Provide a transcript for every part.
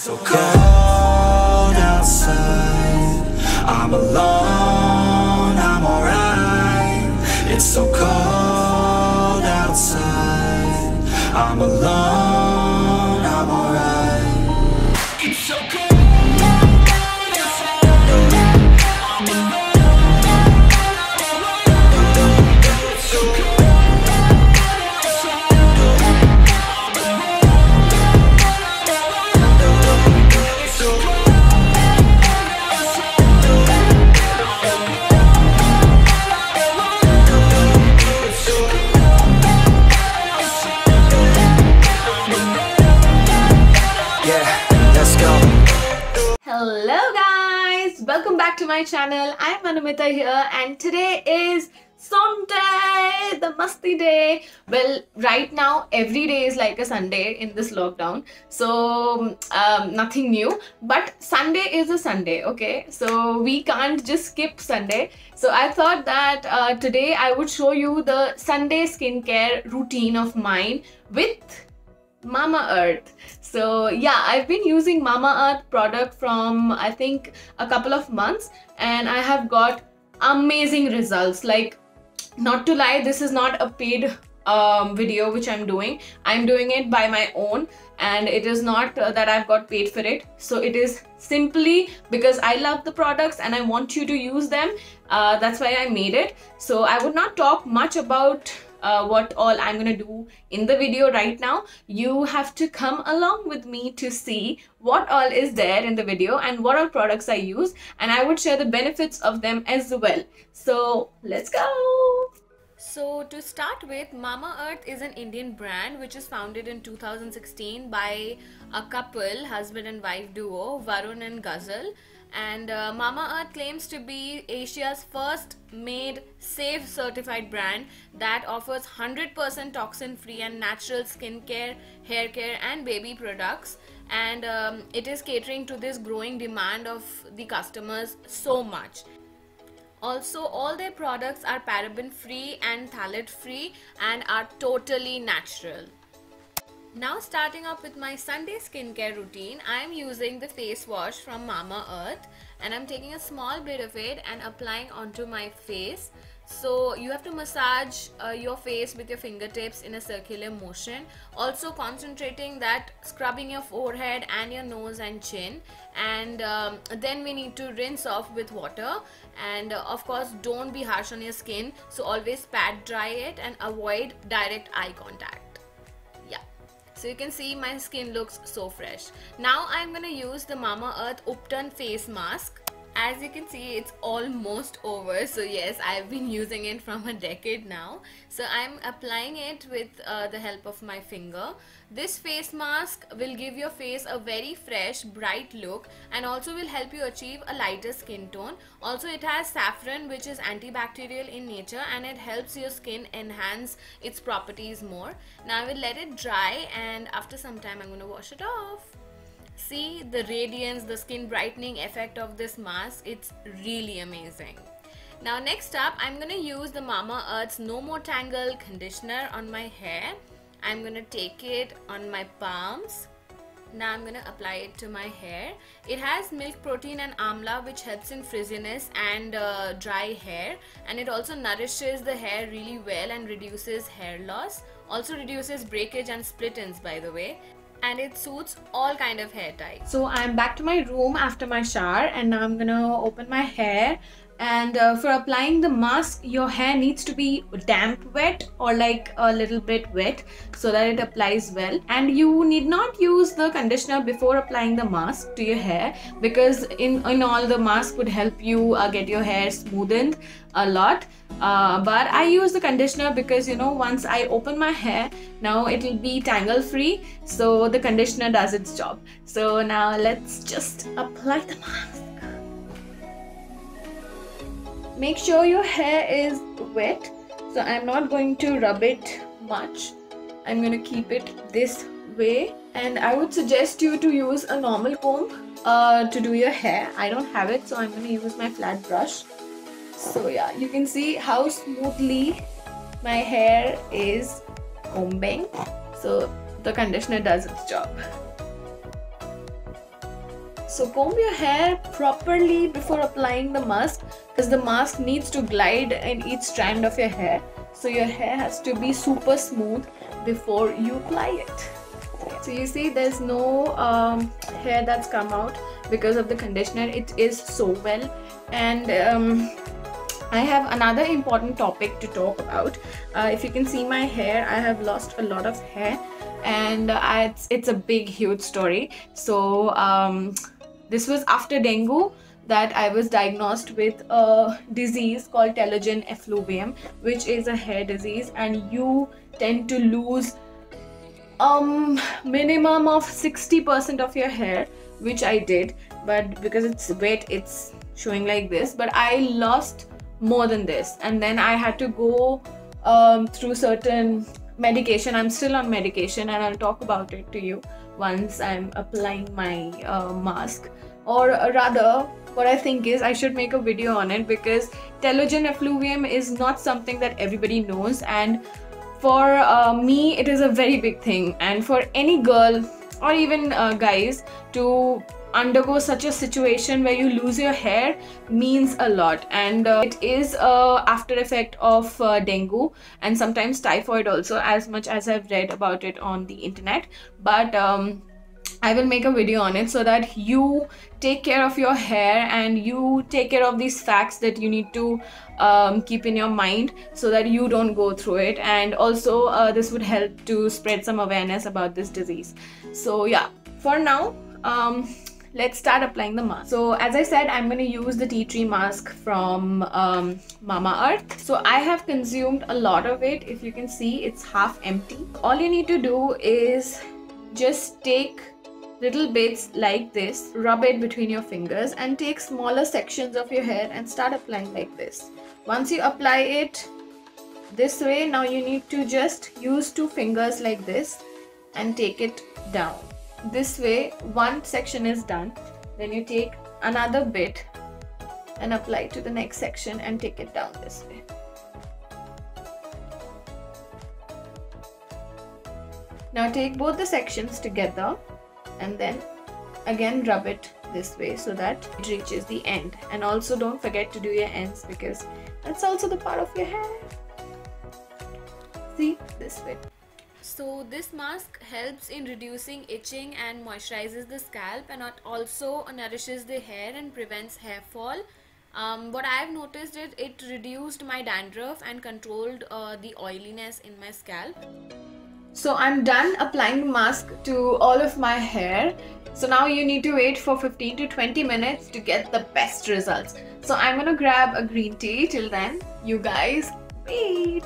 so cold outside. I'm alone, I'm alright. It's so cold outside. I'm alone, I'm alright. It's so cold. Hello guys, welcome back to my channel. I'm Anumita here and today is Sunday, the musty day. Well, right now every day is like a Sunday in this lockdown, so nothing new, but Sunday is a Sunday, okay? So we can't just skip Sunday. So I thought that today I would show you the Sunday skincare routine of mine with Mamaearth. So yeah, I've been using Mamaearth product from I think a couple of months and I have got amazing results. Like, not to lie, this is not a paid video which I'm doing it by my own, and it is not that I've got paid for it. So it is simply because I love the products and I want you to use them. That's why I made it. So I would not talk much about what all I'm gonna do in the video right now. You have to come along with me to see what all is there in the video and what all products I use, and I would share the benefits of them as well. So let's go. So to start with, Mamaearth is an Indian brand which is founded in 2016 by a couple, husband and wife duo, Varun and Ghazal. And Mamaearth claims to be Asia's first made safe certified brand that offers 100% toxin free and natural skincare, hair care and baby products, and it is catering to this growing demand of the customers so much. Also, all their products are paraben free and phthalate free and are totally natural. Now, starting up with my Sunday skincare routine, I am using the face wash from Mamaearth and I'm taking a small bit of it and applying onto my face. So you have to massage your face with your fingertips in a circular motion, also concentrating that scrubbing your forehead and your nose and chin, and then we need to rinse off with water, and of course don't be harsh on your skin, so always pat dry it and avoid direct eye contact. So you can see my skin looks so fresh. Now I'm gonna use the Mamaearth Upton face mask. As you can see, it's almost over. So yes, I've been using it from a decade now. So I'm applying it with the help of my finger. This face mask will give your face a very fresh, bright look and also will help you achieve a lighter skin tone. Also, it has saffron, which is antibacterial in nature, and it helps your skin enhance its properties more. Now I will let it dry, and after some time I'm going to wash it off. See the radiance, the skin brightening effect of this mask. It's really amazing. Now next up, I'm gonna use the Mamaearth's No More Tangle conditioner on my hair. I'm gonna take it on my palms. Now I'm gonna apply it to my hair. It has milk protein and amla, which helps in frizziness and dry hair, and it also nourishes the hair really well and reduces hair loss. Also reduces breakage and split ends, by the way. And it suits all kind of hair types. So I'm back to my room after my shower, and now I'm gonna open my hair. And for applying the mask, your hair needs to be damp wet or like a little bit wet so that it applies well. And you need not use the conditioner before applying the mask to your hair, because in all, the mask would help you get your hair smoothened a lot. But I use the conditioner because, you know, once I open my hair, now it will be tangle free, so the conditioner does its job. So now let's just apply the mask. Make sure your hair is wet, so I'm not going to rub it much. I'm going to keep it this way, and I would suggest you to use a normal comb to do your hair. I don't have it, so I'm going to use my flat brush. So yeah, you can see how smoothly my hair is combing. So the conditioner does its job. So comb your hair properly before applying the mask, because the mask needs to glide in each strand of your hair. So your hair has to be super smooth before you apply it. So you see there's no hair that's come out because of the conditioner. It is so well. And I have another important topic to talk about. If you can see my hair, I have lost a lot of hair, and it's a big huge story. So this was after dengue that I was diagnosed with a disease called telogen effluvium, which is a hair disease, and you tend to lose minimum of 60% of your hair, which I did, but because it's wet it's showing like this, but I lost more than this. And then I had to go through certain medication. I'm still on medication, and I'll talk about it to you once I'm applying my mask. Or rather, what I think is I should make a video on it, because telogen effluvium is not something that everybody knows, and for me it is a very big thing. And for any girl or even guys to undergo such a situation where you lose your hair means a lot. And it is a after effect of dengue and sometimes typhoid also, as much as I've read about it on the internet. But I will make a video on it so that you take care of your hair and you take care of these facts that you need to keep in your mind so that you don't go through it. And also this would help to spread some awareness about this disease. So yeah, for now let's start applying the mask. So as I said, I'm going to use the tea tree mask from Mamaearth. So I have consumed a lot of it. If you can see, it's half empty. All you need to do is just take little bits like this, rub it between your fingers, and take smaller sections of your hair and start applying like this. Once you apply it this way, now you need to just use 2 fingers like this and take it down. This way, one section is done. Then you take another bit and apply it to the next section and take it down this way. Now take both the sections together and then again rub it this way so that it reaches the end. And also don't forget to do your ends, because that's also the part of your hair. See, this way. So this mask helps in reducing itching and moisturizes the scalp, and it also nourishes the hair and prevents hair fall. What I have noticed is it reduced my dandruff and controlled the oiliness in my scalp. So I'm done applying the mask to all of my hair. So now you need to wait for 15 to 20 minutes to get the best results. So I'm gonna grab a green tea. Till then, you guys wait.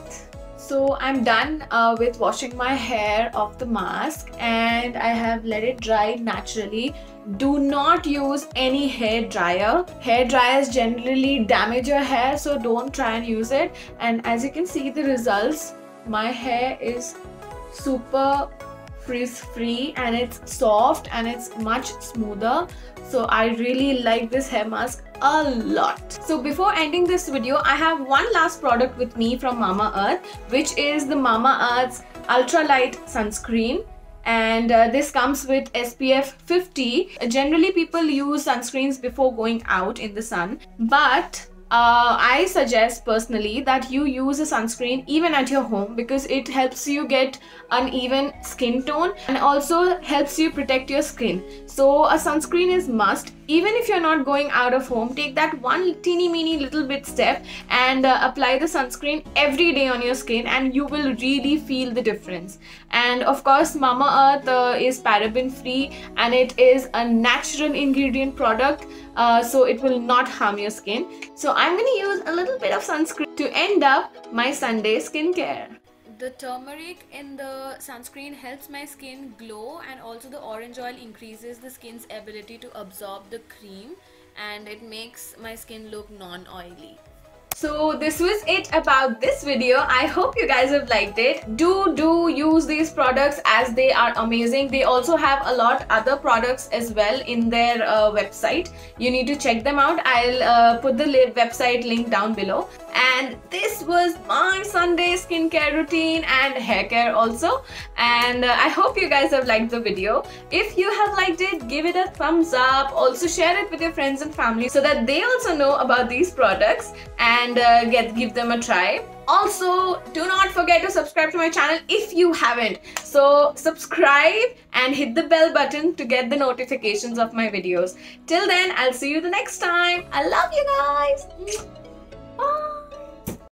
So I'm done with washing my hair off the mask, and I have let it dry naturally. Do not use any hair dryer. Hair dryers generally damage your hair, so don't try and use it. And as you can see the results, my hair is super frizz-free and it's soft and it's much smoother. So I really like this hair mask a lot. So before ending this video, I have one last product with me from Mamaearth, which is the Mamaearth's Ultralight Sunscreen. And this comes with SPF 50. Generally people use sunscreens before going out in the sun, but I suggest personally that you use a sunscreen even at your home, because it helps you get uneven skin tone and also helps you protect your skin. So a sunscreen is must. Even if you're not going out of home, take that one teeny meeny little bit step and apply the sunscreen every day on your skin, and you will really feel the difference. And of course Mamaearth is paraben free and it is a natural ingredient product, so it will not harm your skin. So I'm gonna use a little bit of sunscreen to end up my Sunday skincare. The turmeric in the sunscreen helps my skin glow, and also the orange oil increases the skin's ability to absorb the cream, and it makes my skin look non-oily. So this was it about this video. I hope you guys have liked it. Do use these products as they are amazing. They also have a lot other products as well in their website. You need to check them out. I'll put the website link down below. And this was my Sunday skincare routine and hair care also. And I hope you guys have liked the video. If you have liked it, give it a thumbs up. Also share it with your friends and family so that they also know about these products and give them a try. Also, do not forget to subscribe to my channel if you haven't. So subscribe and hit the bell button to get the notifications of my videos. Till then, I'll see you the next time. I love you guys.